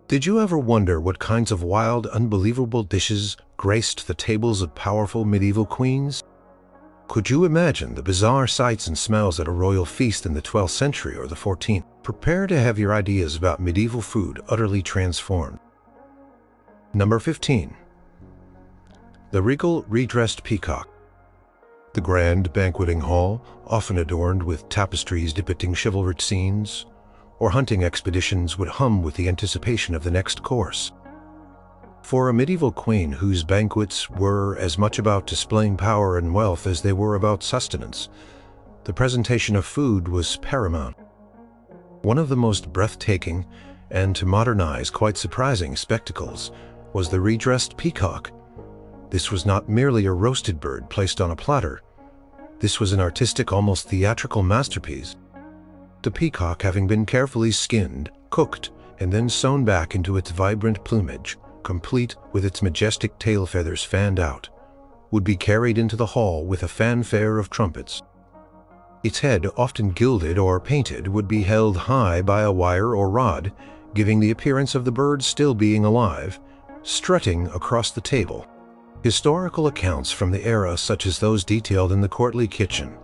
Did you ever wonder what kinds of wild, unbelievable dishes graced the tables of powerful medieval queens? Could you imagine the bizarre sights and smells at a royal feast in the 12th century or the 14th? Prepare to have your ideas about medieval food utterly transformed. Number 15. The regal redressed peacock. The grand banqueting hall, often adorned with tapestries depicting chivalric scenes, or hunting expeditions, would hum with the anticipation of the next course. For a medieval queen whose banquets were as much about displaying power and wealth as they were about sustenance, the presentation of food was paramount. One of the most breathtaking, and to modern eyes quite surprising spectacles, was the redressed peacock. This was not merely a roasted bird placed on a platter. This was an artistic, almost theatrical masterpiece. The peacock, having been carefully skinned, cooked, and then sewn back into its vibrant plumage, complete with its majestic tail feathers fanned out, would be carried into the hall with a fanfare of trumpets. Its head, often gilded or painted, would be held high by a wire or rod, giving the appearance of the bird still being alive, strutting across the table. Historical accounts from the era, such as those detailed in the courtly kitchen,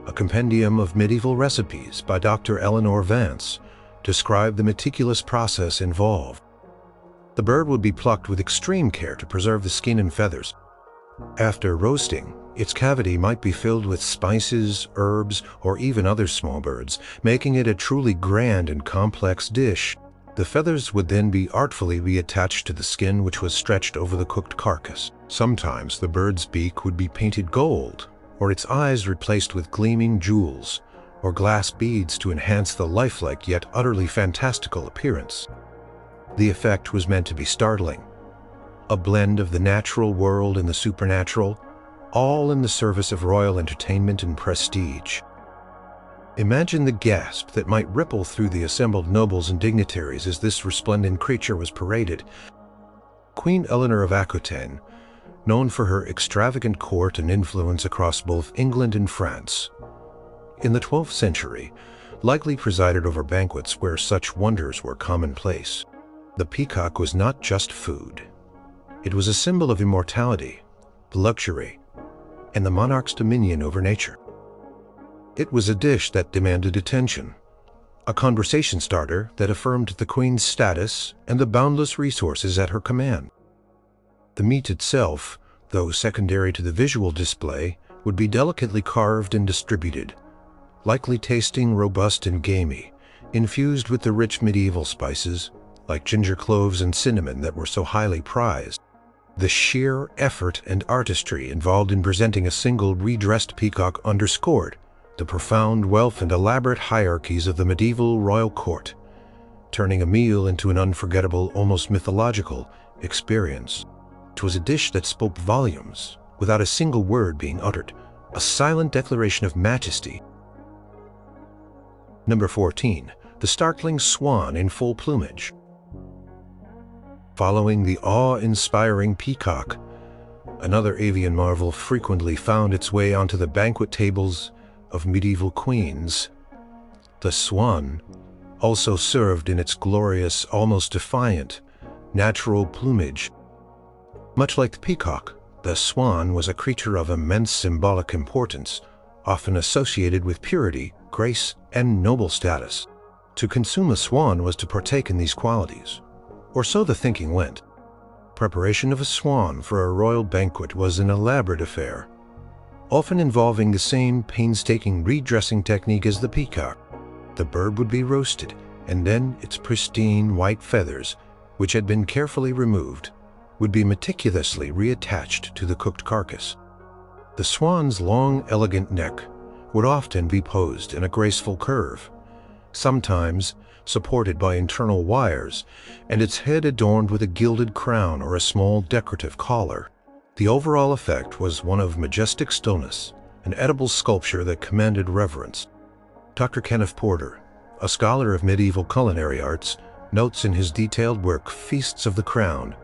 a compendium of medieval recipes by Dr. Eleanor Vance, describe the meticulous process involved. The bird would be plucked with extreme care to preserve the skin and feathers. After roasting, its cavity might be filled with spices, herbs, or even other small birds, making it a truly grand and complex dish. The feathers would then be artfully reattached to the skin, which was stretched over the cooked carcass. Sometimes the bird's beak would be painted gold, or its eyes replaced with gleaming jewels or glass beads to enhance the lifelike yet utterly fantastical appearance. The effect was meant to be startling, a blend of the natural world and the supernatural, all in the service of royal entertainment and prestige. Imagine the gasp that might ripple through the assembled nobles and dignitaries as this resplendent creature was paraded. Queen Eleanor of Aquitaine, known for her extravagant court and influence across both England and France, in the 12th century, likely presided over banquets where such wonders were commonplace. The peacock was not just food. It was a symbol of immortality, luxury, and the monarch's dominion over nature. It was a dish that demanded attention, a conversation starter that affirmed the queen's status and the boundless resources at her command. The meat itself, though secondary to the visual display, would be delicately carved and distributed, likely tasting robust and gamey, infused with the rich medieval spices, like ginger cloves and cinnamon, that were so highly prized. The sheer effort and artistry involved in presenting a single redressed peacock underscored the profound wealth and elaborate hierarchies of the medieval royal court, turning a meal into an unforgettable, almost mythological experience. It was a dish that spoke volumes, without a single word being uttered, a silent declaration of majesty. Number 14. The startling swan in full plumage. Following the awe-inspiring peacock, another avian marvel frequently found its way onto the banquet tables of medieval queens. The swan also served in its glorious, almost defiant, natural plumage. Much like the peacock, the swan was a creature of immense symbolic importance, often associated with purity, grace, and noble status. To consume a swan was to partake in these qualities, or so the thinking went. Preparation of a swan for a royal banquet was an elaborate affair, often involving the same painstaking redressing technique as the peacock. The bird would be roasted, and then its pristine white feathers, which had been carefully removed, would be meticulously reattached to the cooked carcass. The swan's long, elegant neck would often be posed in a graceful curve, sometimes supported by internal wires, and its head adorned with a gilded crown or a small decorative collar. The overall effect was one of majestic stillness, an edible sculpture that commanded reverence. Dr. Kenneth Porter, a scholar of medieval culinary arts, notes in his detailed work Feasts of the Crown,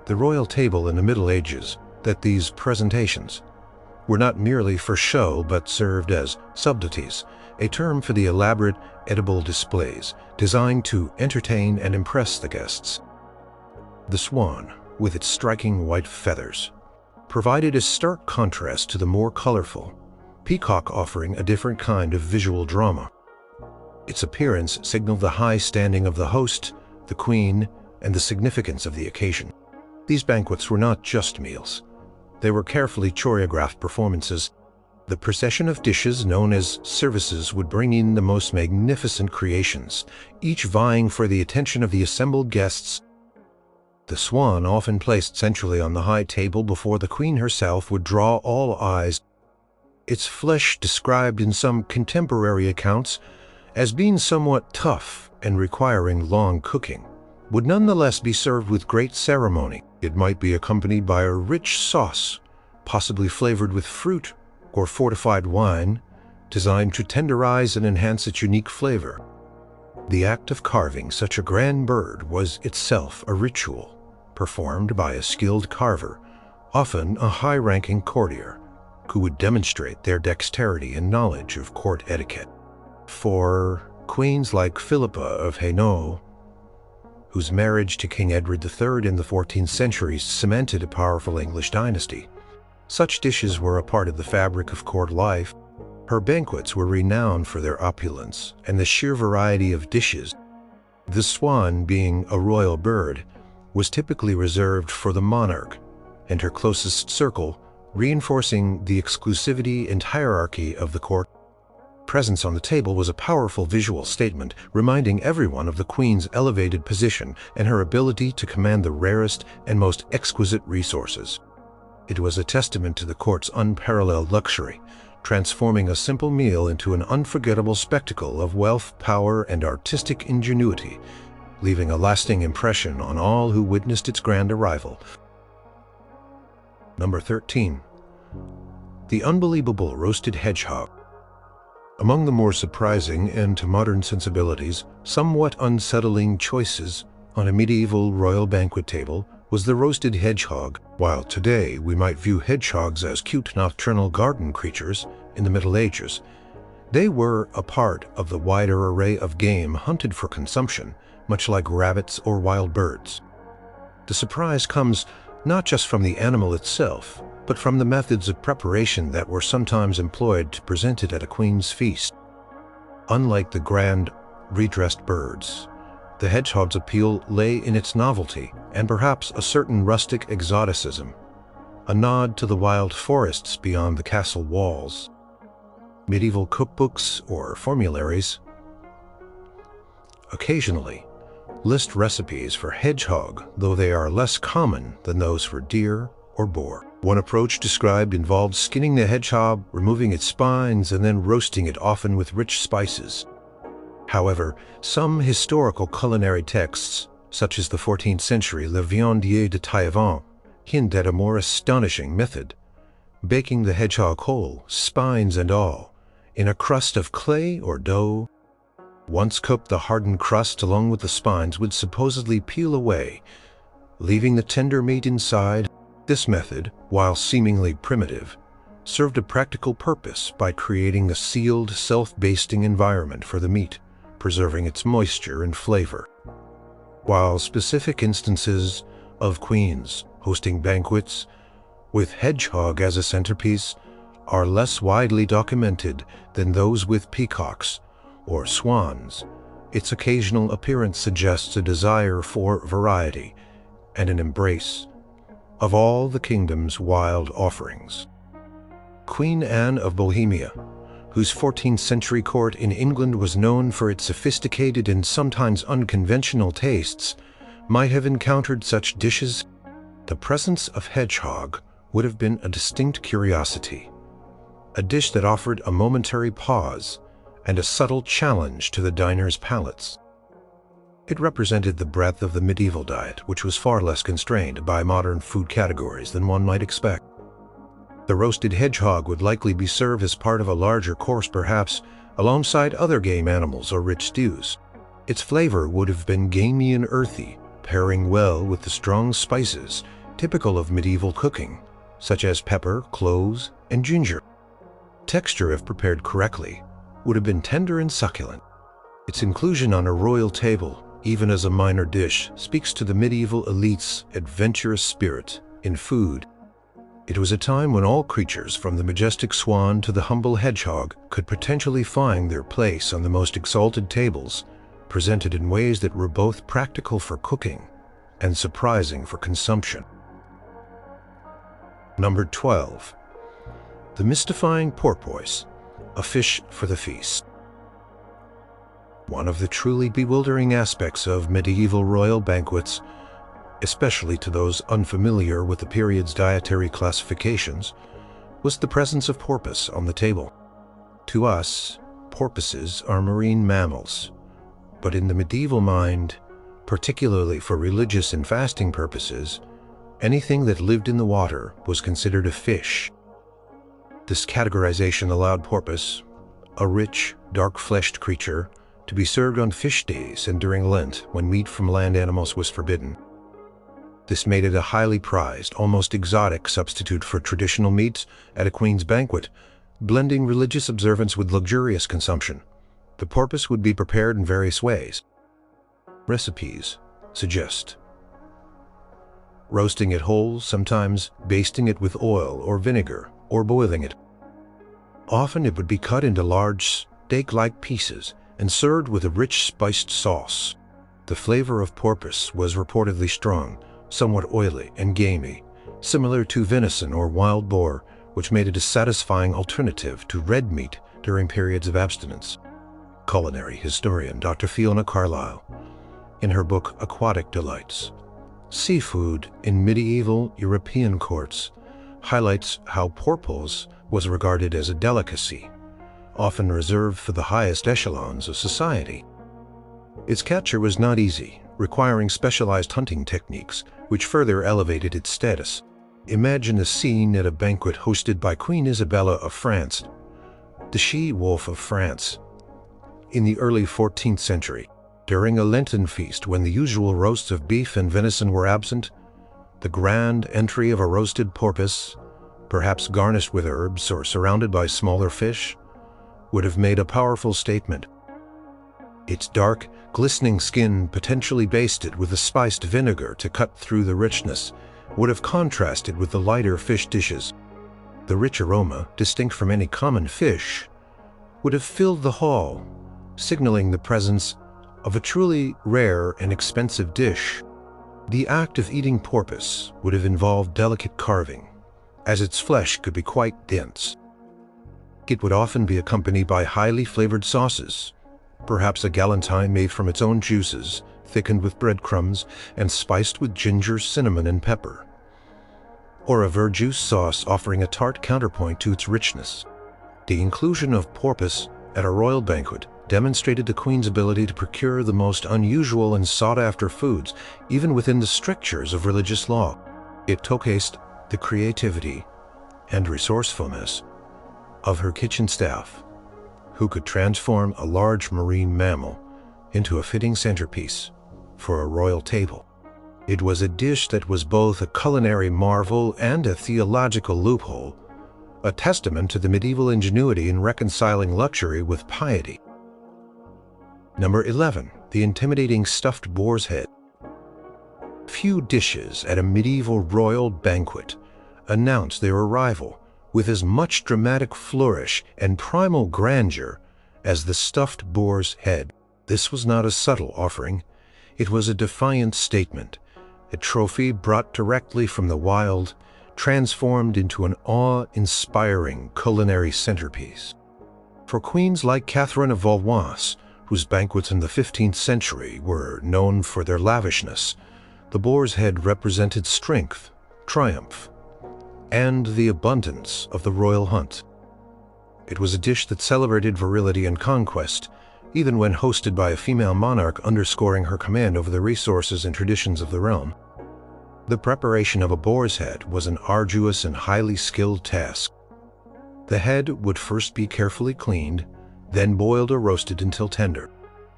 the royal table in the Middle Ages, that these presentations were not merely for show but served as subtleties, a term for the elaborate, edible displays designed to entertain and impress the guests. The swan, with its striking white feathers, provided a stark contrast to the more colorful peacock, offering a different kind of visual drama. Its appearance signaled the high standing of the host, the queen, and the significance of the occasion. These banquets were not just meals. They were carefully choreographed performances. The procession of dishes known as services would bring in the most magnificent creations, each vying for the attention of the assembled guests. The swan, often placed centrally on the high table before the queen herself, would draw all eyes. Its flesh, described in some contemporary accounts as being somewhat tough and requiring long cooking, would nonetheless be served with great ceremony. It might be accompanied by a rich sauce, possibly flavored with fruit or fortified wine, designed to tenderize and enhance its unique flavor. The act of carving such a grand bird was itself a ritual, performed by a skilled carver, often a high-ranking courtier, who would demonstrate their dexterity and knowledge of court etiquette. For queens like Philippa of Hainaut, whose marriage to King Edward III in the 14th century cemented a powerful English dynasty, such dishes were a part of the fabric of court life. Her banquets were renowned for their opulence and the sheer variety of dishes. The swan, being a royal bird, was typically reserved for the monarch and her closest circle, reinforcing the exclusivity and hierarchy of the court. Presence on the table was a powerful visual statement, reminding everyone of the queen's elevated position and her ability to command the rarest and most exquisite resources. It was a testament to the court's unparalleled luxury, transforming a simple meal into an unforgettable spectacle of wealth, power, and artistic ingenuity, leaving a lasting impression on all who witnessed its grand arrival. Number 13. The unbelievable roasted hedgehog. Among the more surprising and, to modern sensibilities, somewhat unsettling choices on a medieval royal banquet table was the roasted hedgehog. While today we might view hedgehogs as cute nocturnal garden creatures, in the Middle Ages, they were a part of the wider array of game hunted for consumption, much like rabbits or wild birds. The surprise comes not just from the animal itself, but from the methods of preparation that were sometimes employed to present it at a queen's feast. Unlike the grand, redressed birds, the hedgehog's appeal lay in its novelty and perhaps a certain rustic exoticism, a nod to the wild forests beyond the castle walls. Medieval cookbooks or formularies occasionally list recipes for hedgehog, though they are less common than those for deer or boar. One approach described involved skinning the hedgehog, removing its spines, and then roasting it, often with rich spices. However, some historical culinary texts, such as the 14th century Le Viandier de Taillevent, hint at a more astonishing method: baking the hedgehog whole, spines and all, in a crust of clay or dough. Once cooked, the hardened crust along with the spines would supposedly peel away, leaving the tender meat inside. This method, while seemingly primitive, served a practical purpose by creating a sealed, self-basting environment for the meat, preserving its moisture and flavor. While specific instances of queens hosting banquets with hedgehog as a centerpiece are less widely documented than those with peacocks or swans, its occasional appearance suggests a desire for variety and an embrace of all the kingdom's wild offerings. Queen Anne of Bohemia, whose 14th century court in England was known for its sophisticated and sometimes unconventional tastes, might have encountered such dishes. The presence of hedgehog would have been a distinct curiosity, a dish that offered a momentary pause and a subtle challenge to the diner's palates. It represented the breadth of the medieval diet, which was far less constrained by modern food categories than one might expect. The roasted hedgehog would likely be served as part of a larger course, perhaps alongside other game animals or rich stews. Its flavor would have been gamey and earthy, pairing well with the strong spices typical of medieval cooking, such as pepper, cloves, and ginger. Texture, if prepared correctly, would have been tender and succulent. Its inclusion on a royal table, even as a minor dish, speaks to the medieval elite's adventurous spirit in food. It was a time when all creatures, from the majestic swan to the humble hedgehog, could potentially find their place on the most exalted tables, presented in ways that were both practical for cooking and surprising for consumption. Number 12. The mystifying porpoise, a fish for the feast. One of the truly bewildering aspects of medieval royal banquets, especially to those unfamiliar with the period's dietary classifications, was the presence of porpoise on the table. To us, porpoises are marine mammals, but in the medieval mind, particularly for religious and fasting purposes, anything that lived in the water was considered a fish. This categorization allowed porpoise, a rich, dark-fleshed creature, to be served on fish days and during Lent, when meat from land animals was forbidden. This made it a highly prized, almost exotic substitute for traditional meats at a queen's banquet, blending religious observance with luxurious consumption. The porpoise would be prepared in various ways. Recipes suggest roasting it whole, sometimes basting it with oil or vinegar, or boiling it. Often it would be cut into large, steak-like pieces and served with a rich spiced sauce. The flavor of porpoise was reportedly strong, somewhat oily and gamey, similar to venison or wild boar, which made it a satisfying alternative to red meat during periods of abstinence. Culinary historian Dr. Fiona Carlyle, in her book Aquatic Delights, Seafood in Medieval European Courts, highlights how porpoise was regarded as a delicacy, often reserved for the highest echelons of society. Its capture was not easy, requiring specialized hunting techniques, which further elevated its status. Imagine a scene at a banquet hosted by Queen Isabella of France, the she-wolf of France. In the early 14th century, during a Lenten feast when the usual roasts of beef and venison were absent, the grand entry of a roasted porpoise, perhaps garnished with herbs or surrounded by smaller fish, would have made a powerful statement. Its dark, glistening skin, potentially basted with a spiced vinegar to cut through the richness, would have contrasted with the lighter fish dishes. The rich aroma, distinct from any common fish, would have filled the hall, signaling the presence of a truly rare and expensive dish. The act of eating porpoise would have involved delicate carving, as its flesh could be quite dense. It would often be accompanied by highly flavored sauces, perhaps a galantine made from its own juices, thickened with breadcrumbs and spiced with ginger, cinnamon, and pepper, or a verjuice sauce offering a tart counterpoint to its richness. The inclusion of porpoise at a royal banquet demonstrated the Queen's ability to procure the most unusual and sought-after foods, even within the strictures of religious law. It showcased the creativity and resourcefulness of her kitchen staff, who could transform a large marine mammal into a fitting centerpiece for a royal table. It was a dish that was both a culinary marvel and a theological loophole, a testament to the medieval ingenuity in reconciling luxury with piety. Number 11. The intimidating stuffed boar's head. Few dishes at a medieval royal banquet announced their arrival with as much dramatic flourish and primal grandeur as the stuffed boar's head. This was not a subtle offering. It was a defiant statement, a trophy brought directly from the wild, transformed into an awe-inspiring culinary centerpiece. For queens like Catherine of Valois, whose banquets in the 15th century were known for their lavishness, the boar's head represented strength, triumph, and the abundance of the royal hunt. It was a dish that celebrated virility and conquest, even when hosted by a female monarch, underscoring her command over the resources and traditions of the realm. The preparation of a boar's head was an arduous and highly skilled task. The head would first be carefully cleaned, then boiled or roasted until tender.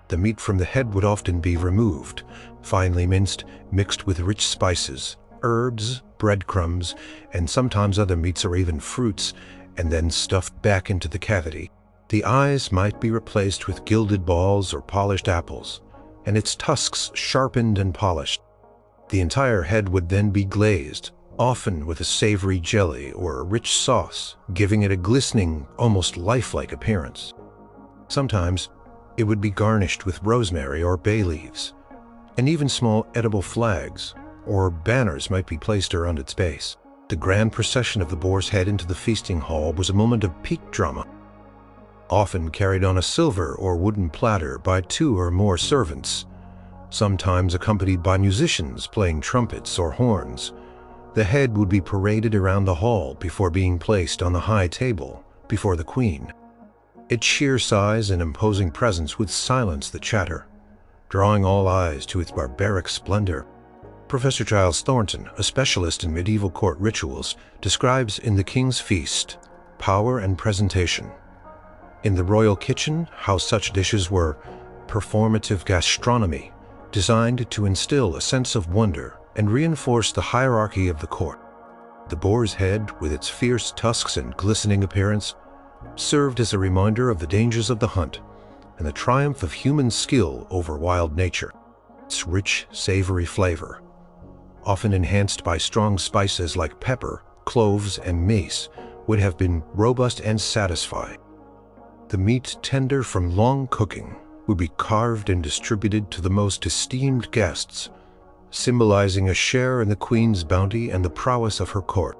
The meat from the head would often be removed, finely minced, mixed with rich spices, herbs, breadcrumbs, and sometimes other meats or even fruits, and then stuffed back into the cavity. The eyes might be replaced with gilded balls or polished apples, and its tusks sharpened and polished. The entire head would then be glazed, often with a savory jelly or a rich sauce, giving it a glistening, almost lifelike appearance. Sometimes it would be garnished with rosemary or bay leaves, and even small edible flags or banners might be placed around its base. The grand procession of the boar's head into the feasting hall was a moment of peak drama, often carried on a silver or wooden platter by 2 or more servants, sometimes accompanied by musicians playing trumpets or horns. The head would be paraded around the hall before being placed on the high table before the queen. Its sheer size and imposing presence would silence the chatter, drawing all eyes to its barbaric splendor. Professor Giles Thornton, a specialist in medieval court rituals, describes in The King's Feast power and presentation. In the royal kitchen, how such dishes were performative gastronomy, designed to instill a sense of wonder and reinforce the hierarchy of the court. The boar's head, with its fierce tusks and glistening appearance, served as a reminder of the dangers of the hunt and the triumph of human skill over wild nature. Its rich, savory flavor, often enhanced by strong spices like pepper, cloves, and mace, would have been robust and satisfying. The meat, tender from long cooking, would be carved and distributed to the most esteemed guests, symbolizing a share in the queen's bounty and the prowess of her court.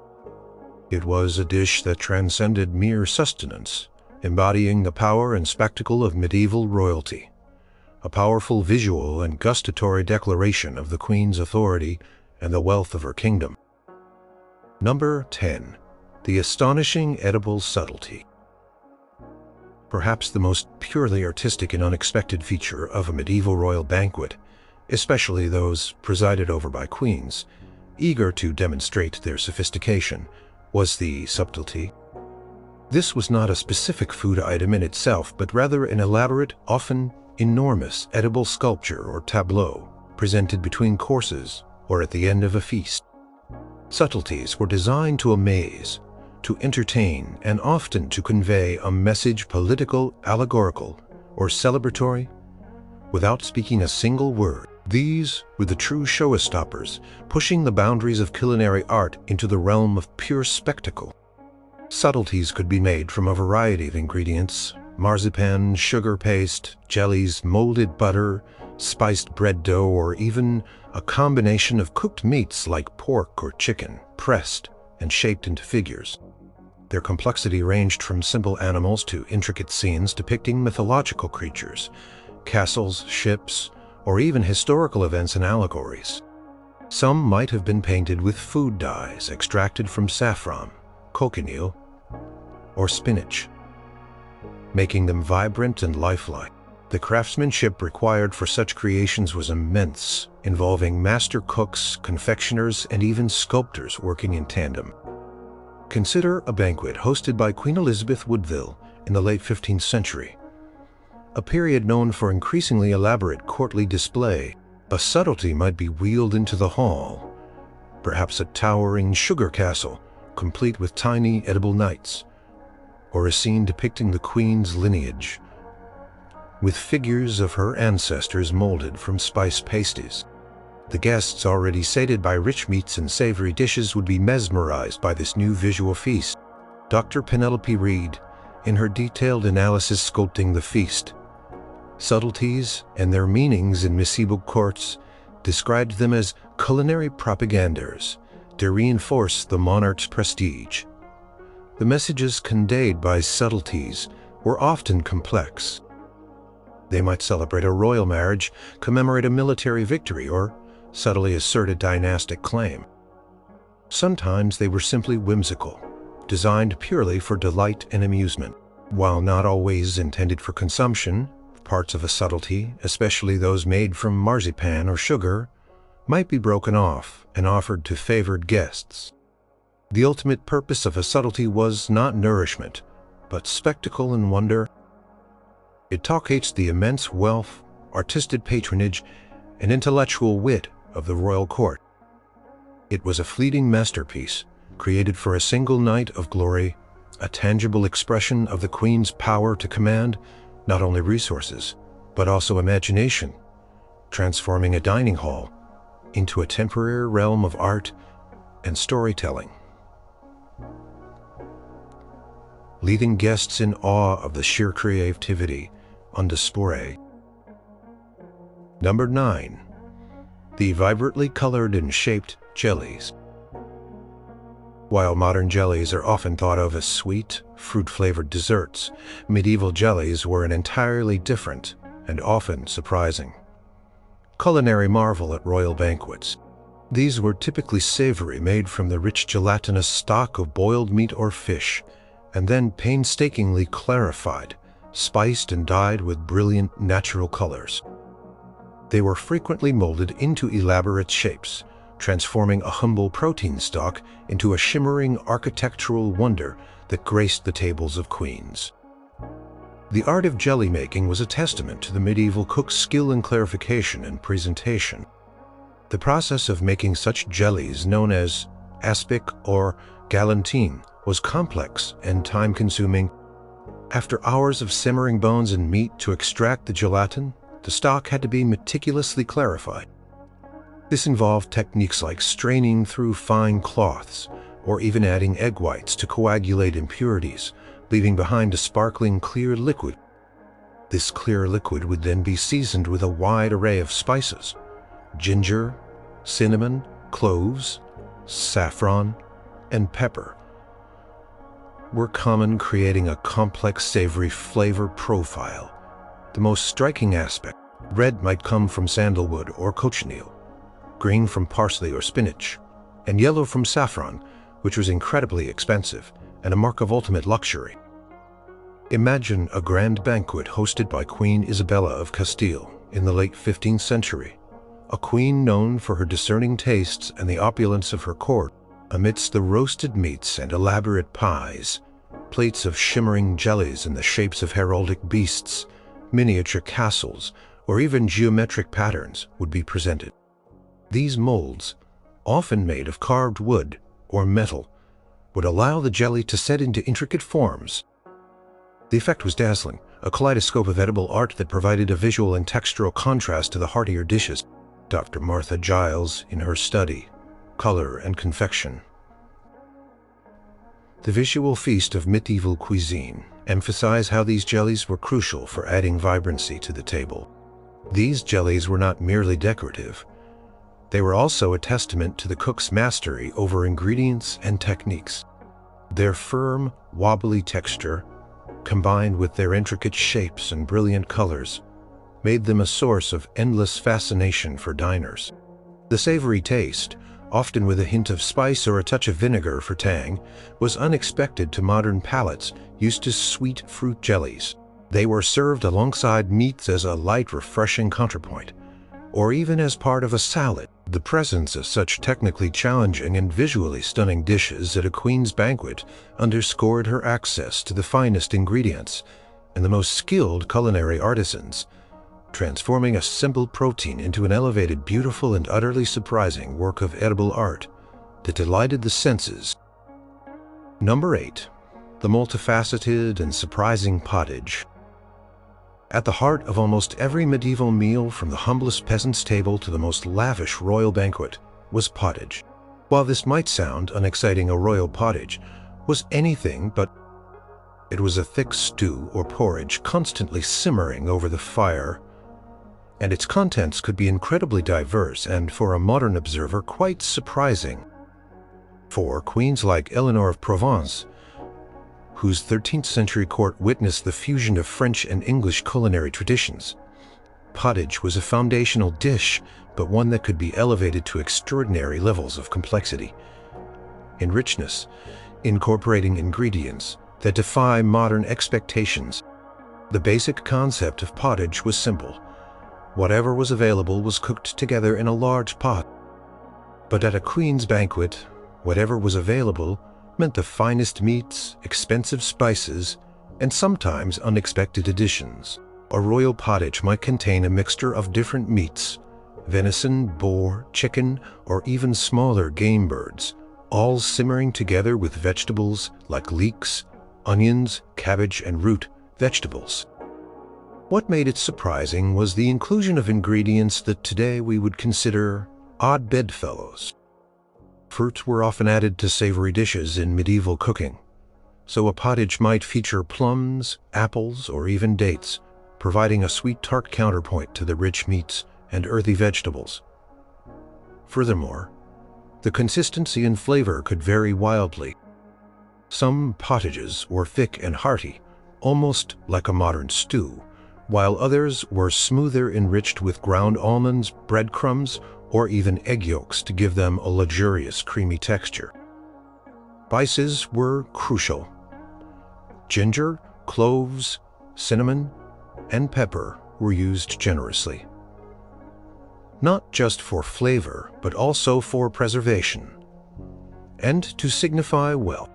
It was a dish that transcended mere sustenance, embodying the power and spectacle of medieval royalty, a powerful visual and gustatory declaration of the queen's authority and the wealth of her kingdom. Number 10. The astonishing edible subtlety. Perhaps the most purely artistic and unexpected feature of a medieval royal banquet, especially those presided over by queens, eager to demonstrate their sophistication, was the subtlety. This was not a specific food item in itself, but rather an elaborate, often enormous edible sculpture or tableau, presented between courses or at the end of a feast. Subtleties were designed to amaze, to entertain, and often to convey a message, political, allegorical, or celebratory, without speaking a single word. These were the true showstoppers, pushing the boundaries of culinary art into the realm of pure spectacle. Subtleties could be made from a variety of ingredients: marzipan, sugar paste, jellies, molded butter, spiced bread dough, or even a combination of cooked meats like pork or chicken, pressed and shaped into figures. Their complexity ranged from simple animals to intricate scenes depicting mythological creatures, castles, ships, or even historical events and allegories. Some might have been painted with food dyes extracted from saffron, cochineal, or spinach, making them vibrant and lifelike. The craftsmanship required for such creations was immense, involving master cooks, confectioners, and even sculptors working in tandem. Consider a banquet hosted by Queen Elizabeth Woodville in the late 15th century, a period known for increasingly elaborate courtly display. A subtlety might be wheeled into the hall, perhaps a towering sugar castle, complete with tiny edible knights, or a scene depicting the queen's lineage, with figures of her ancestors molded from spice pasties. The guests, already sated by rich meats and savory dishes, would be mesmerized by this new visual feast. Dr. Penelope Reed, in her detailed analysis sculpting the feast, subtleties and their meanings in medieval courts, described them as culinary propaganders to reinforce the monarch's prestige. The messages conveyed by subtleties were often complex. They might celebrate a royal marriage, commemorate a military victory, or subtly assert a dynastic claim. Sometimes they were simply whimsical, designed purely for delight and amusement. While not always intended for consumption, parts of a subtlety, especially those made from marzipan or sugar, might be broken off and offered to favored guests. The ultimate purpose of a subtlety was not nourishment, but spectacle and wonder. It tolerates the immense wealth, artistic patronage, and intellectual wit of the royal court. It was a fleeting masterpiece, created for a single night of glory a tangible expression of the queen's power to command not only resources, but also imagination, transforming a dining hall into a temporary realm of art and storytelling, leaving guests in awe of the sheer creativity on display. Number 9. The vibrantly colored and shaped jellies. While modern jellies are often thought of as sweet, fruit-flavored desserts, medieval jellies were an entirely different and often surprising culinary marvel at royal banquets. These were typically savory, made from the rich gelatinous stock of boiled meat or fish, and then painstakingly clarified, spiced and dyed with brilliant natural colors. They were frequently molded into elaborate shapes, transforming a humble protein stock into a shimmering architectural wonder that graced the tables of queens. The art of jelly making was a testament to the medieval cook's skill in clarification and presentation. The process of making such jellies, known as aspic or galantine, was complex and time-consuming. After hours of simmering bones and meat to extract the gelatin, the stock had to be meticulously clarified. This involved techniques like straining through fine cloths, or even adding egg whites to coagulate impurities, leaving behind a sparkling clear liquid. This clear liquid would then be seasoned with a wide array of spices: ginger, cinnamon, cloves, saffron, and pepper were common, creating a complex savory flavor profile. The most striking aspect: red might come from sandalwood or cochineal, green from parsley or spinach, and yellow from saffron, which was incredibly expensive and a mark of ultimate luxury. Imagine a grand banquet hosted by Queen Isabella of Castile in the late 15th century, a queen known for her discerning tastes and the opulence of her court. Amidst the roasted meats and elaborate pies, plates of shimmering jellies in the shapes of heraldic beasts, miniature castles, or even geometric patterns would be presented. These molds, often made of carved wood or metal, would allow the jelly to set into intricate forms. The effect was dazzling, a kaleidoscope of edible art that provided a visual and textural contrast to the heartier dishes. Dr. Martha Giles, in her study, Color and Confection. The visual feast of medieval cuisine emphasized how these jellies were crucial for adding vibrancy to the table. These jellies were not merely decorative. They were also a testament to the cook's mastery over ingredients and techniques. Their firm, wobbly texture, combined with their intricate shapes and brilliant colors, made them a source of endless fascination for diners. The savory taste, often with a hint of spice or a touch of vinegar for tang, was unexpected to modern palates used to sweet fruit jellies. They were served alongside meats as a light, refreshing counterpoint, or even as part of a salad. The presence of such technically challenging and visually stunning dishes at a queen's banquet underscored her access to the finest ingredients and the most skilled culinary artisans, transforming a simple protein into an elevated, beautiful, and utterly surprising work of edible art that delighted the senses. Number 8. The multifaceted and surprising pottage. At the heart of almost every medieval meal, from the humblest peasant's table to the most lavish royal banquet, was pottage. While this might sound unexciting, a royal pottage was anything but. It was a thick stew or porridge constantly simmering over the fire, and its contents could be incredibly diverse and, for a modern observer, quite surprising. For queens like Eleanor of Provence, whose 13th century court witnessed the fusion of French and English culinary traditions, pottage was a foundational dish, but one that could be elevated to extraordinary levels of complexity and richness, incorporating ingredients that defy modern expectations. The basic concept of pottage was simple. Whatever was available was cooked together in a large pot. But at a queen's banquet, whatever was available meant the finest meats, expensive spices, and sometimes unexpected additions. A royal pottage might contain a mixture of different meats: venison, boar, chicken, or even smaller game birds, all simmering together with vegetables like leeks, onions, cabbage, and root vegetables. What made it surprising was the inclusion of ingredients that today we would consider odd bedfellows. Fruits were often added to savory dishes in medieval cooking, so a pottage might feature plums, apples, or even dates, providing a sweet tart counterpoint to the rich meats and earthy vegetables. Furthermore, the consistency and flavor could vary wildly. Some pottages were thick and hearty, almost like a modern stew, while others were smoother, enriched with ground almonds, breadcrumbs, or even egg yolks to give them a luxurious, creamy texture. Spices were crucial. Ginger, cloves, cinnamon, and pepper were used generously, not just for flavor, but also for preservation. And to signify wealth,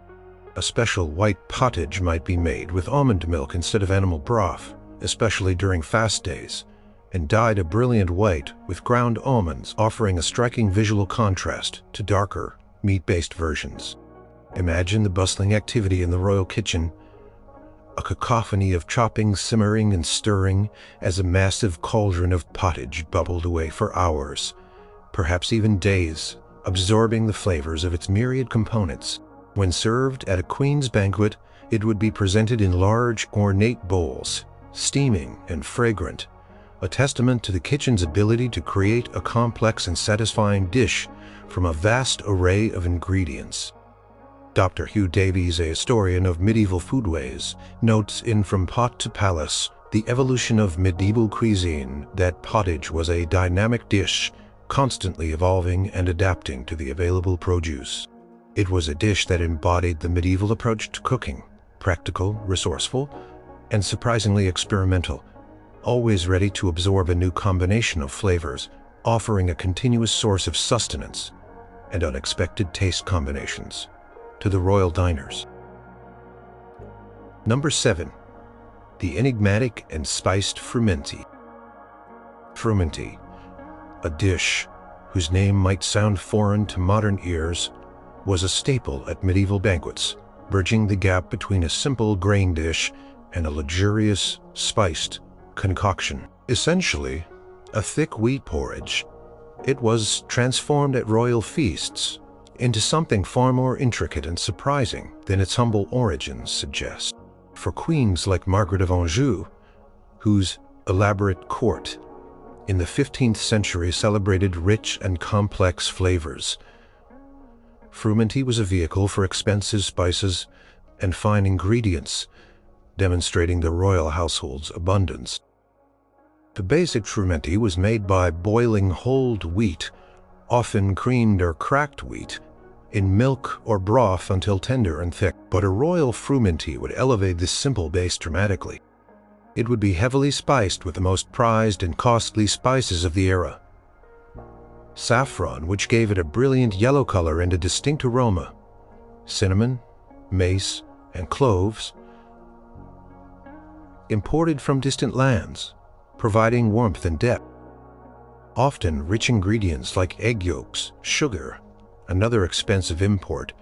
a special white pottage might be made with almond milk instead of animal broth, especially during fast days, and dyed a brilliant white with ground almonds, offering a striking visual contrast to darker, meat-based versions. Imagine the bustling activity in the royal kitchen, a cacophony of chopping, simmering, and stirring as a massive cauldron of pottage bubbled away for hours, perhaps even days, absorbing the flavors of its myriad components. When served at a queen's banquet, it would be presented in large, ornate bowls, steaming and fragrant, a testament to the kitchen's ability to create a complex and satisfying dish from a vast array of ingredients. Dr. Hugh Davies, a historian of medieval foodways, notes in From Pot to Palace, The Evolution of Medieval Cuisine, that pottage was a dynamic dish, constantly evolving and adapting to the available produce. It was a dish that embodied the medieval approach to cooking, practical, resourceful, and surprisingly experimental, always ready to absorb a new combination of flavors, offering a continuous source of sustenance and unexpected taste combinations to the royal diners. Number 7. The enigmatic and spiced frumenty. Frumenty, a dish whose name might sound foreign to modern ears, was a staple at medieval banquets, bridging the gap between a simple grain dish and a luxurious, spiced concoction. Essentially, a thick wheat porridge, it was transformed at royal feasts into something far more intricate and surprising than its humble origins suggest. For queens like Margaret of Anjou, whose elaborate court in the 15th century celebrated rich and complex flavors, frumenty was a vehicle for expensive spices and fine ingredients, demonstrating the royal household's abundance. The basic frumenty was made by boiling whole wheat, often creamed or cracked wheat, in milk or broth until tender and thick. But a royal frumenty would elevate this simple base dramatically. It would be heavily spiced with the most prized and costly spices of the era. Saffron, which gave it a brilliant yellow color and a distinct aroma, cinnamon, mace, and cloves, imported from distant lands, providing warmth and depth. Often rich ingredients like egg yolks, sugar, another expensive import,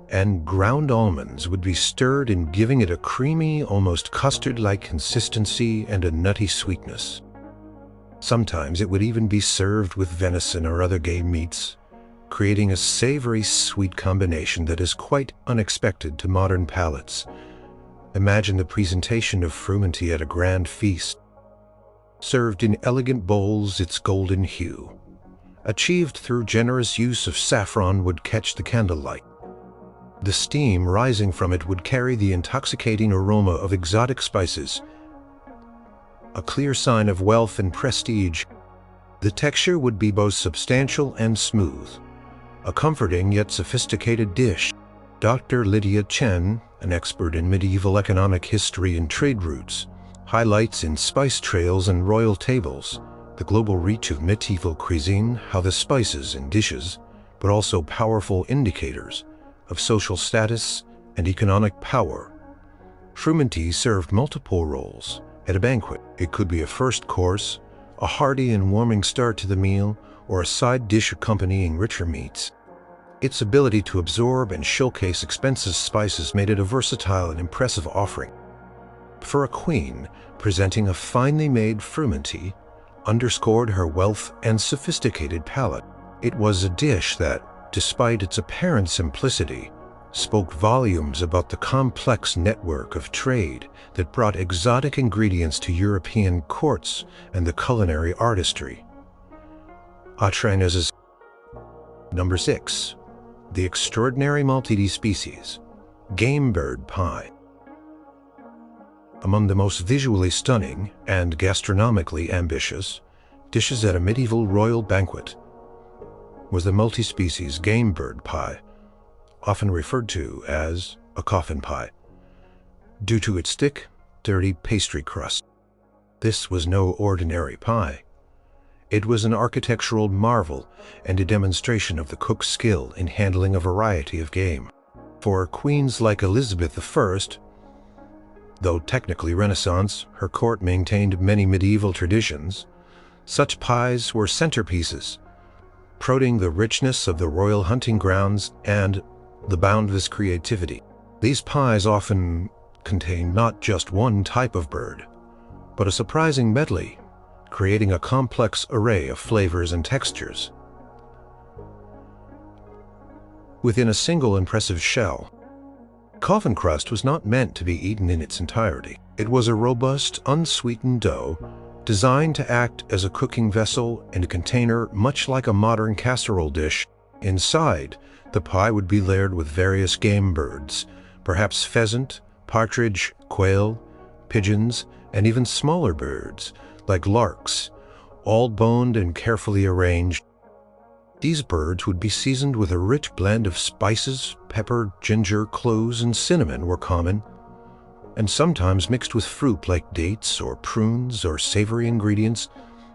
and ground almonds would be stirred in, giving it a creamy, almost custard-like consistency and a nutty sweetness. Sometimes it would even be served with venison or other game meats, creating a savory, sweet combination that is quite unexpected to modern palates. Imagine the presentation of frumenty at a grand feast. Served in elegant bowls, its golden hue, achieved through generous use of saffron, would catch the candlelight. The steam rising from it would carry the intoxicating aroma of exotic spices, a clear sign of wealth and prestige. The texture would be both substantial and smooth, a comforting yet sophisticated dish. Dr. Lydia Chen, an expert in medieval economic history and trade routes, highlights in Spice Trails and Royal Tables the global reach of medieval cuisine, how the spices in dishes, but also powerful indicators of social status and economic power. Frumenty served multiple roles at a banquet. It could be a first course, a hearty and warming start to the meal, or a side dish accompanying richer meats. Its ability to absorb and showcase expensive spices made it a versatile and impressive offering. For a queen, presenting a finely made frumenty underscored her wealth and sophisticated palate. It was a dish that, despite its apparent simplicity, spoke volumes about the complex network of trade that brought exotic ingredients to European courts and the culinary artistry. Number 6. The extraordinary multi-species game bird pie. Among the most visually stunning and gastronomically ambitious dishes at a medieval royal banquet was the multi-species game bird pie, often referred to as a coffin pie, due to its thick, dirty pastry crust. This was no ordinary pie. It was an architectural marvel and a demonstration of the cook's skill in handling a variety of game. For queens like Elizabeth I, though technically Renaissance, her court maintained many medieval traditions, such pies were centerpieces, promoting the richness of the royal hunting grounds and the boundless creativity. These pies often contain not just one type of bird, but a surprising medley, creating a complex array of flavors and textures. Within a single impressive shell, coffin crust was not meant to be eaten in its entirety. It was a robust, unsweetened dough designed to act as a cooking vessel and a container much like a modern casserole dish. Inside, the pie would be layered with various game birds, perhaps pheasant, partridge, quail, pigeons, and even smaller birds, like larks, all boned and carefully arranged. These birds would be seasoned with a rich blend of spices. Pepper, ginger, cloves, and cinnamon were common, and sometimes mixed with fruit like dates or prunes, or savory ingredients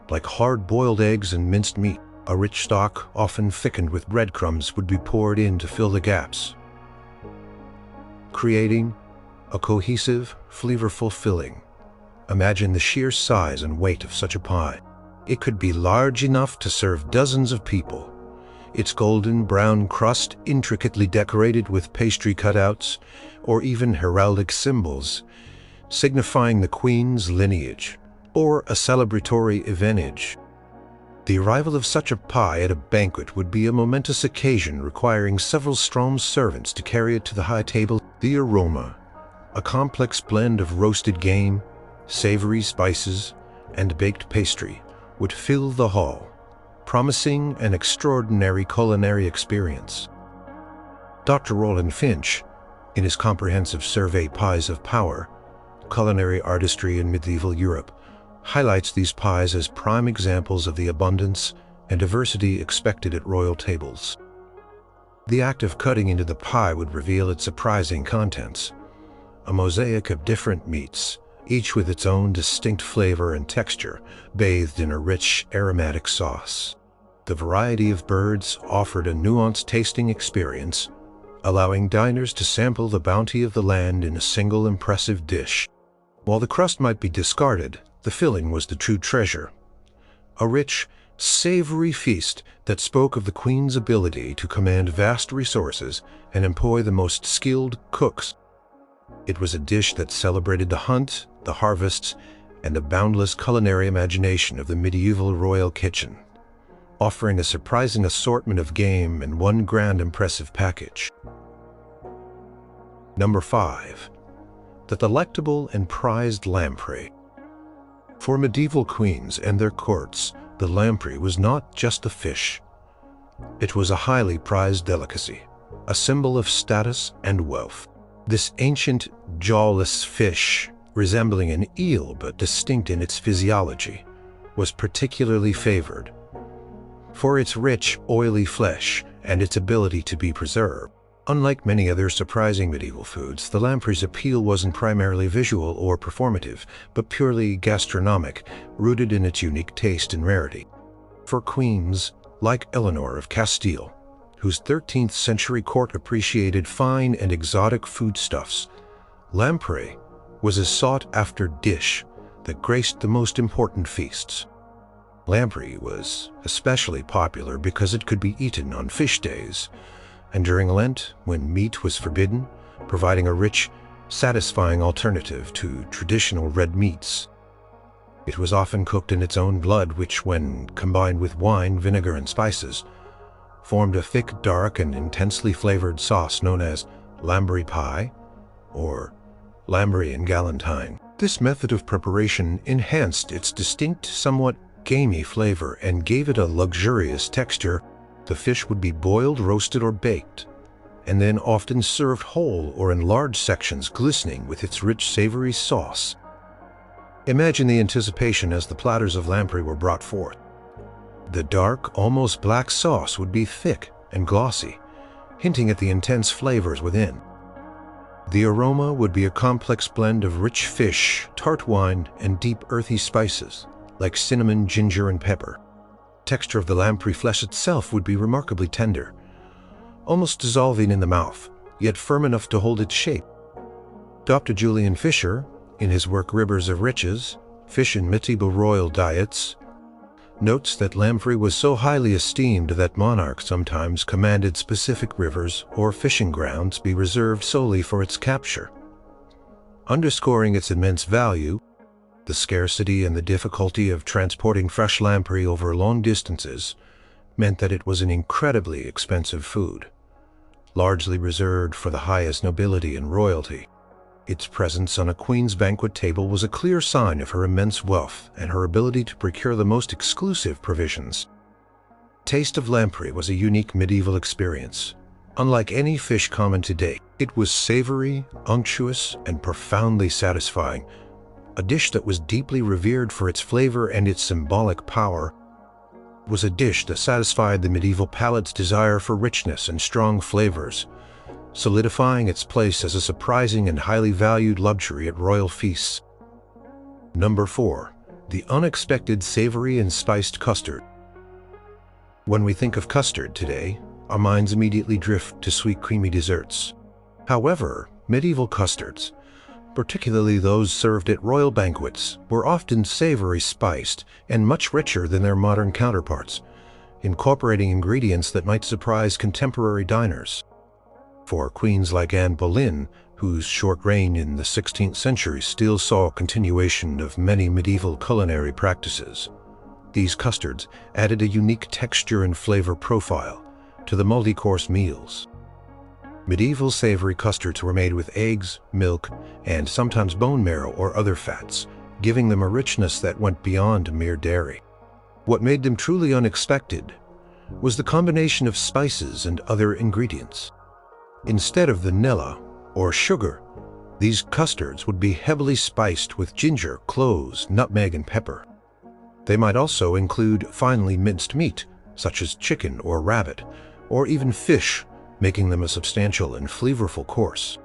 like hard-boiled eggs and minced meat. A rich stock, often thickened with breadcrumbs, would be poured in to fill the gaps, creating a cohesive, flavorful filling. Imagine the sheer size and weight of such a pie. It could be large enough to serve dozens of people. Its golden brown crust, intricately decorated with pastry cutouts or even heraldic symbols, signifying the queen's lineage or a celebratory evenage. The arrival of such a pie at a banquet would be a momentous occasion requiring several strong servants to carry it to the high table. The aroma, a complex blend of roasted game, savory spices, and baked pastry, would fill the hall, promising an extraordinary culinary experience. Dr. Roland Finch, in his comprehensive survey Pies of Power, Culinary Artistry in Medieval Europe, highlights these pies as prime examples of the abundance and diversity expected at royal tables. The act of cutting into the pie would reveal its surprising contents, a mosaic of different meats, each with its own distinct flavor and texture, bathed in a rich, aromatic sauce. The variety of birds offered a nuanced tasting experience, allowing diners to sample the bounty of the land in a single impressive dish. While the crust might be discarded, the filling was the true treasure. A rich, savory feast that spoke of the queen's ability to command vast resources and employ the most skilled cooks. It was a dish that celebrated the hunt, the harvests, and the boundless culinary imagination of the medieval royal kitchen, offering a surprising assortment of game in one grand impressive package. Number 5. The delectable and prized lamprey. For medieval queens and their courts, the lamprey was not just a fish. It was a highly prized delicacy, a symbol of status and wealth. This ancient, jawless fish, resembling an eel but distinct in its physiology, was particularly favored for its rich, oily flesh and its ability to be preserved. Unlike many other surprising medieval foods, the lamprey's appeal wasn't primarily visual or performative, but purely gastronomic, rooted in its unique taste and rarity. For queens like Eleanor of Castile, whose 13th century court appreciated fine and exotic foodstuffs, lamprey was a sought-after dish that graced the most important feasts. Lamprey was especially popular because it could be eaten on fish days, and during Lent, when meat was forbidden, providing a rich, satisfying alternative to traditional red meats. It was often cooked in its own blood, which, when combined with wine, vinegar, and spices, formed a thick, dark, and intensely flavored sauce known as lamprey pie or lamprey and galantine. This method of preparation enhanced its distinct, somewhat gamey flavor and gave it a luxurious texture. The fish would be boiled, roasted, or baked, and then often served whole or in large sections, glistening with its rich, savory sauce. Imagine the anticipation as the platters of lamprey were brought forth. The dark, almost black sauce would be thick and glossy, hinting at the intense flavors within. The aroma would be a complex blend of rich fish, tart wine, and deep, earthy spices, like cinnamon, ginger, and pepper. Texture of the lamprey flesh itself would be remarkably tender, almost dissolving in the mouth, yet firm enough to hold its shape. Dr. Julian Fisher, in his work Rivers of Riches, Fish in Medieval Royal Diets, notes that lamprey was so highly esteemed that monarchs sometimes commanded specific rivers or fishing grounds be reserved solely for its capture. Underscoring its immense value, the scarcity and the difficulty of transporting fresh lamprey over long distances meant that it was an incredibly expensive food, largely reserved for the highest nobility and royalty. Its presence on a queen's banquet table was a clear sign of her immense wealth and her ability to procure the most exclusive provisions. Taste of lamprey was a unique medieval experience. Unlike any fish common today, it was savory, unctuous, and profoundly satisfying, a dish that was deeply revered for its flavor and its symbolic power. It was a dish that satisfied the medieval palate's desire for richness and strong flavors, solidifying its place as a surprising and highly valued luxury at royal feasts. Number 4. The unexpected savory and spiced custard. When we think of custard today, our minds immediately drift to sweet, creamy desserts. However, medieval custards, particularly those served at royal banquets, were often savory, spiced, and much richer than their modern counterparts, incorporating ingredients that might surprise contemporary diners. For queens like Anne Boleyn, whose short reign in the 16th century still saw a continuation of many medieval culinary practices, these custards added a unique texture and flavor profile to the multi-course meals. Medieval savory custards were made with eggs, milk, and sometimes bone marrow or other fats, giving them a richness that went beyond mere dairy. What made them truly unexpected was the combination of spices and other ingredients. Instead of vanilla or sugar, these custards would be heavily spiced with ginger, cloves, nutmeg, and pepper. They might also include finely minced meat, such as chicken or rabbit, or even fish, making them a substantial and flavorful course.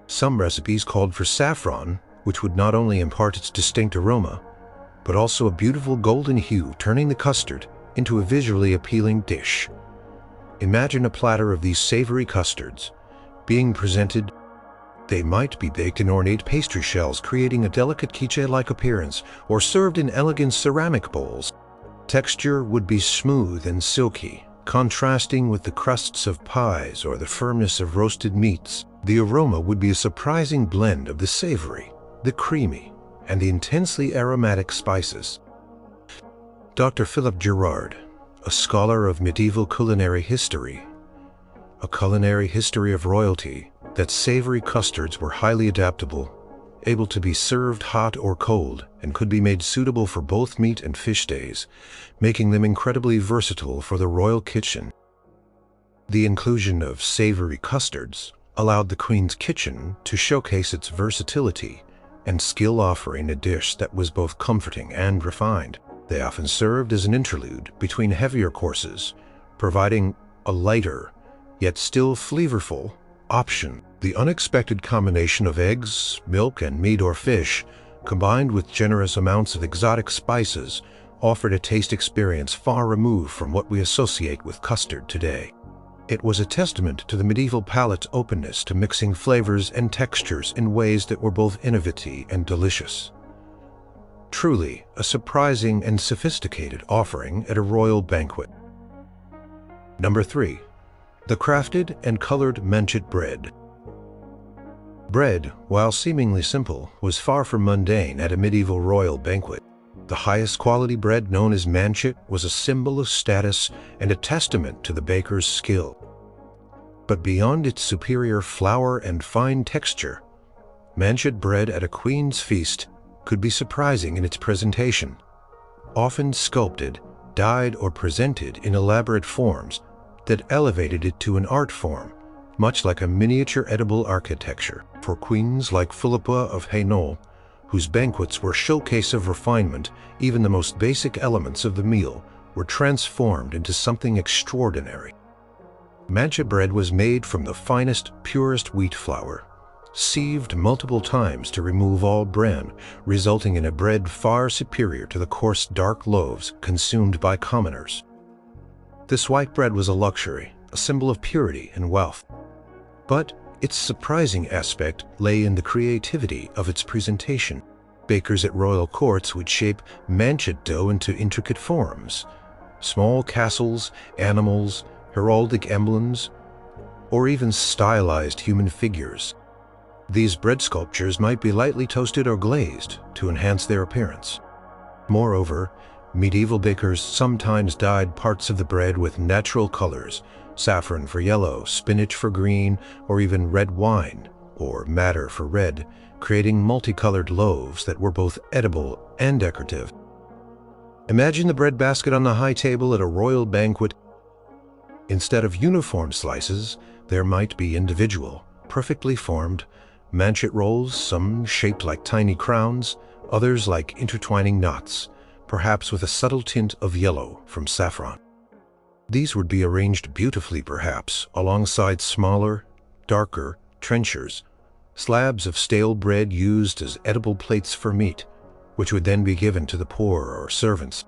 Some recipes called for saffron, which would not only impart its distinct aroma, but also a beautiful golden hue, turning the custard into a visually appealing dish. Imagine a platter of these savory custards being presented. They might be baked in ornate pastry shells, creating a delicate quiche-like appearance, or served in elegant ceramic bowls. Texture would be smooth and silky, contrasting with the crusts of pies or the firmness of roasted meats. The aroma would be a surprising blend of the savory, the creamy, and the intensely aromatic spices. Dr. Philip Gerard, a scholar of medieval culinary history, a culinary history of royalty, that savory custards were highly adaptable, able to be served hot or cold, and could be made suitable for both meat and fish days, making them incredibly versatile for the royal kitchen. The inclusion of savory custards allowed the Queen's kitchen to showcase its versatility and skill, offering a dish that was both comforting and refined. They often served as an interlude between heavier courses, providing a lighter, yet still flavorful, option. The unexpected combination of eggs, milk, and meat or fish, combined with generous amounts of exotic spices, offered a taste experience far removed from what we associate with custard today. It was a testament to the medieval palate's openness to mixing flavors and textures in ways that were both innovative and delicious. Truly a surprising and sophisticated offering at a royal banquet. Number 3. The crafted and colored manchet bread. Bread, while seemingly simple, was far from mundane at a medieval royal banquet. The highest quality bread, known as manchet, was a symbol of status and a testament to the baker's skill. But beyond its superior flour and fine texture, manchet bread at a queen's feast could be surprising in its presentation. Often sculpted, dyed, or presented in elaborate forms that elevated it to an art form, much like a miniature edible architecture. For queens like Philippa of Hainault, whose banquets were showcase of refinement, even the most basic elements of the meal were transformed into something extraordinary. Manchet bread was made from the finest, purest wheat flour, sieved multiple times to remove all bran, resulting in a bread far superior to the coarse, dark loaves consumed by commoners. This white bread was a luxury, a symbol of purity and wealth. But its surprising aspect lay in the creativity of its presentation. Bakers at royal courts would shape manchet dough into intricate forms, small castles, animals, heraldic emblems, or even stylized human figures. These bread sculptures might be lightly toasted or glazed to enhance their appearance. Moreover, medieval bakers sometimes dyed parts of the bread with natural colors, saffron for yellow, spinach for green, or even red wine, or madder for red, creating multicolored loaves that were both edible and decorative. Imagine the bread basket on the high table at a royal banquet. Instead of uniform slices, there might be individual, perfectly formed manchet rolls, some shaped like tiny crowns, others like intertwining knots, perhaps with a subtle tint of yellow from saffron. These would be arranged beautifully, perhaps, alongside smaller, darker trenchers, slabs of stale bread used as edible plates for meat, which would then be given to the poor or servants.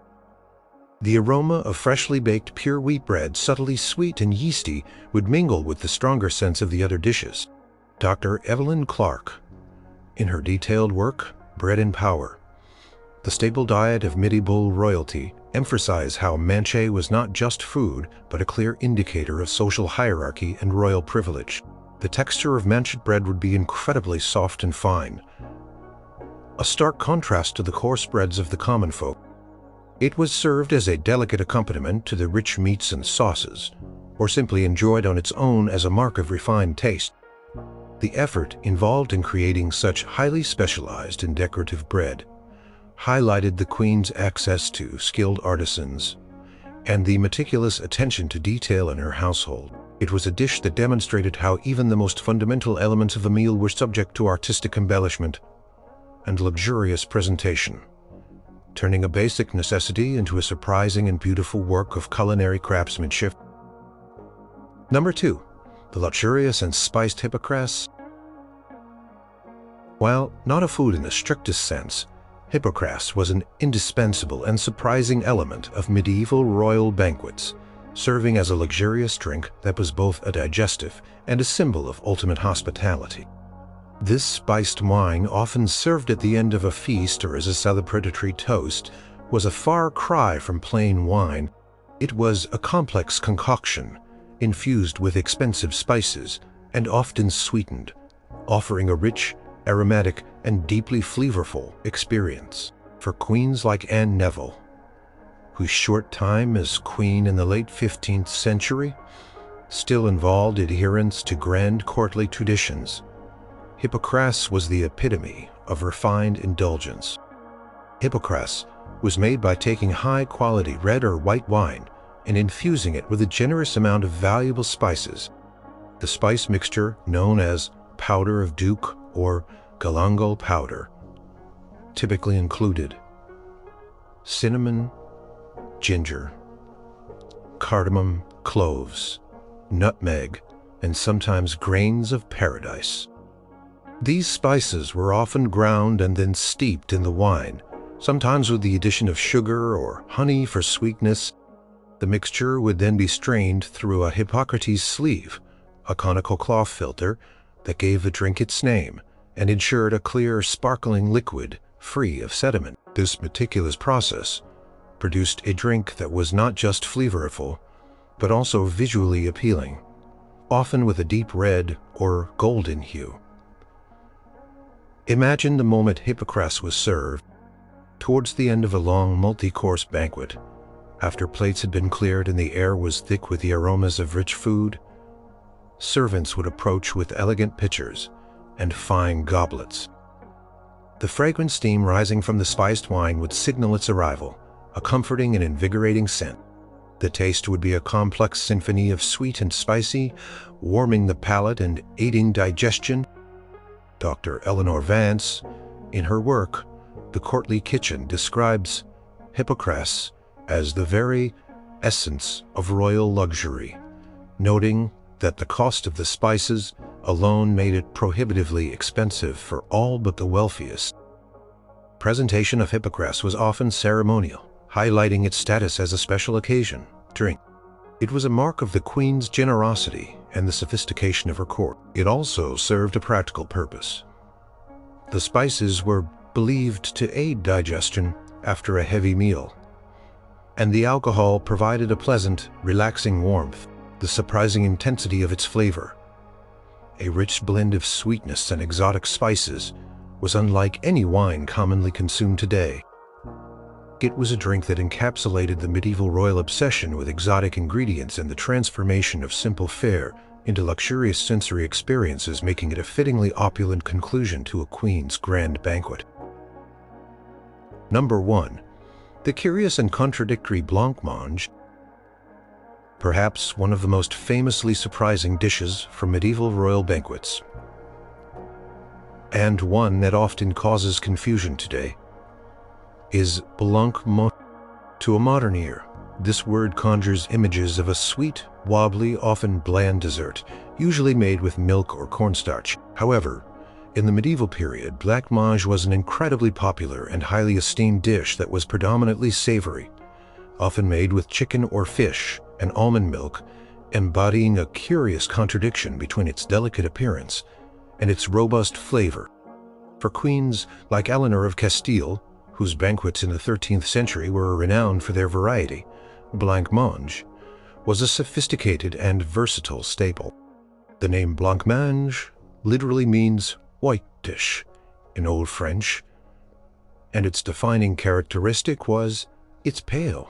The aroma of freshly baked pure wheat bread, subtly sweet and yeasty, would mingle with the stronger scents of the other dishes. Dr. Evelyn Clark, in her detailed work, Bread and Power, The Staple Diet of Medieval Royalty, emphasize how manchet was not just food, but a clear indicator of social hierarchy and royal privilege. The texture of manchet bread would be incredibly soft and fine, a stark contrast to the coarse breads of the common folk. It was served as a delicate accompaniment to the rich meats and sauces, or simply enjoyed on its own as a mark of refined taste. The effort involved in creating such highly specialized and decorative bread highlighted the Queen's access to skilled artisans and the meticulous attention to detail in her household. It was a dish that demonstrated how even the most fundamental elements of a meal were subject to artistic embellishment and luxurious presentation, turning a basic necessity into a surprising and beautiful work of culinary craftsmanship. Number 2. The luxurious and spiced hippocras. While not a food in the strictest sense, hippocras was an indispensable and surprising element of medieval royal banquets, serving as a luxurious drink that was both a digestive and a symbol of ultimate hospitality. This spiced wine, often served at the end of a feast or as a celebratory toast, was a far cry from plain wine. It was a complex concoction, infused with expensive spices and often sweetened, offering a rich, aromatic, and deeply flavorful experience. For queens like Anne Neville, whose short time as queen in the late 15th century still involved adherence to grand courtly traditions, hippocras was the epitome of refined indulgence. Hippocras was made by taking high-quality red or white wine and infusing it with a generous amount of valuable spices. The spice mixture, known as powder of Duke or galangal powder, typically included cinnamon, ginger, cardamom, cloves, nutmeg, and sometimes grains of paradise. These spices were often ground and then steeped in the wine, sometimes with the addition of sugar or honey for sweetness. The mixture would then be strained through a Hippocrates sleeve, a conical cloth filter that gave the drink its name and ensured a clear, sparkling liquid free of sediment. This meticulous process produced a drink that was not just flavorful, but also visually appealing, often with a deep red or golden hue. Imagine the moment hippocras was served. Towards the end of a long multi-course banquet, after plates had been cleared and the air was thick with the aromas of rich food, servants would approach with elegant pitchers and fine goblets. The fragrant steam rising from the spiced wine would signal its arrival, a comforting and invigorating scent. The taste would be a complex symphony of sweet and spicy, warming the palate and aiding digestion. Dr. Eleanor Vance, in her work, The Courtly Kitchen, describes hippocras as the very essence of royal luxury, noting that the cost of the spices alone made it prohibitively expensive for all but the wealthiest. Presentation of hippocras was often ceremonial, highlighting its status as a special occasion drink. It was a mark of the queen's generosity and the sophistication of her court. It also served a practical purpose. The spices were believed to aid digestion after a heavy meal, and the alcohol provided a pleasant, relaxing warmth. The surprising intensity of its flavor, a rich blend of sweetness and exotic spices, was unlike any wine commonly consumed today. It was a drink that encapsulated the medieval royal obsession with exotic ingredients and the transformation of simple fare into luxurious sensory experiences, making it a fittingly opulent conclusion to a queen's grand banquet. Number 1. The curious and contradictory blancmange. Perhaps one of the most famously surprising dishes from medieval royal banquets, and one that often causes confusion today, is blancmange. To a modern ear, this word conjures images of a sweet, wobbly, often bland dessert, usually made with milk or cornstarch. However, in the medieval period, blancmange was an incredibly popular and highly esteemed dish that was predominantly savory, often made with chicken or fish and almond milk, embodying a curious contradiction between its delicate appearance and its robust flavor. For queens like Eleanor of Castile, whose banquets in the 13th century were renowned for their variety, blancmange was a sophisticated and versatile staple. The name blancmange literally means white dish in Old French, and its defining characteristic was its pale,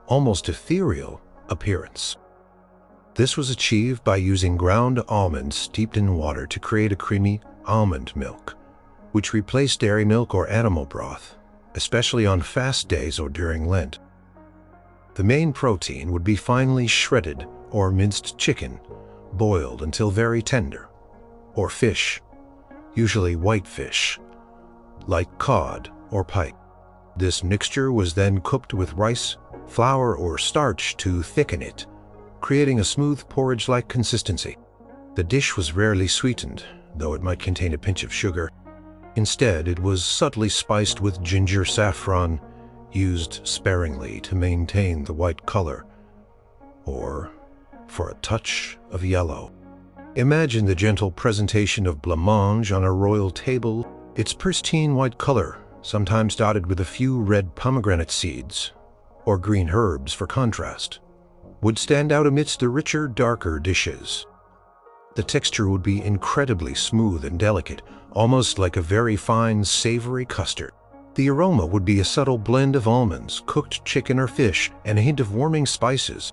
almost ethereal appearance. This was achieved by using ground almonds steeped in water to create a creamy almond milk, which replaced dairy milk or animal broth, especially on fast days or during Lent. The main protein would be finely shredded or minced chicken, boiled until very tender, or fish, usually white fish, like cod or pike. This mixture was then cooked with rice, flour, or starch to thicken it, creating a smooth porridge-like consistency. The dish was rarely sweetened, though it might contain a pinch of sugar. Instead, it was subtly spiced with ginger saffron, used sparingly to maintain the white color, or for a touch of yellow. Imagine the gentle presentation of blancmange on a royal table. Its pristine white color, sometimes dotted with a few red pomegranate seeds or green herbs for contrast, would stand out amidst the richer, darker dishes. The texture would be incredibly smooth and delicate, almost like a very fine, savory custard. The aroma would be a subtle blend of almonds, cooked chicken or fish, and a hint of warming spices.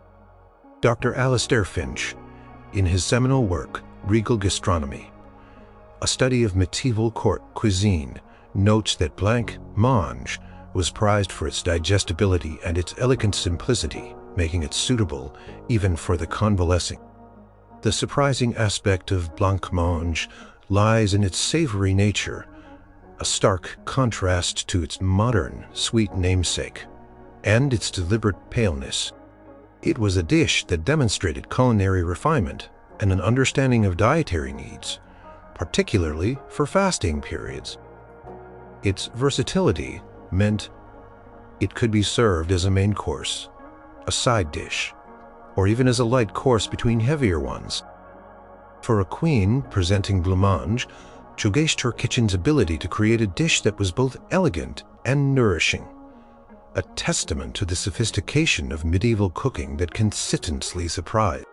Dr. Alistair Finch, in his seminal work, Regal Gastronomy, a study of medieval court cuisine, notes that blancmange was prized for its digestibility and its elegant simplicity, making it suitable even for the convalescing. The surprising aspect of blancmange lies in its savory nature, a stark contrast to its modern, sweet namesake, and its deliberate paleness. It was a dish that demonstrated culinary refinement and an understanding of dietary needs, particularly for fasting periods. Its versatility meant it could be served as a main course, a side dish, or even as a light course between heavier ones. For a queen presenting blancmange showcased her kitchen's ability to create a dish that was both elegant and nourishing, a testament to the sophistication of medieval cooking that consistently surprised.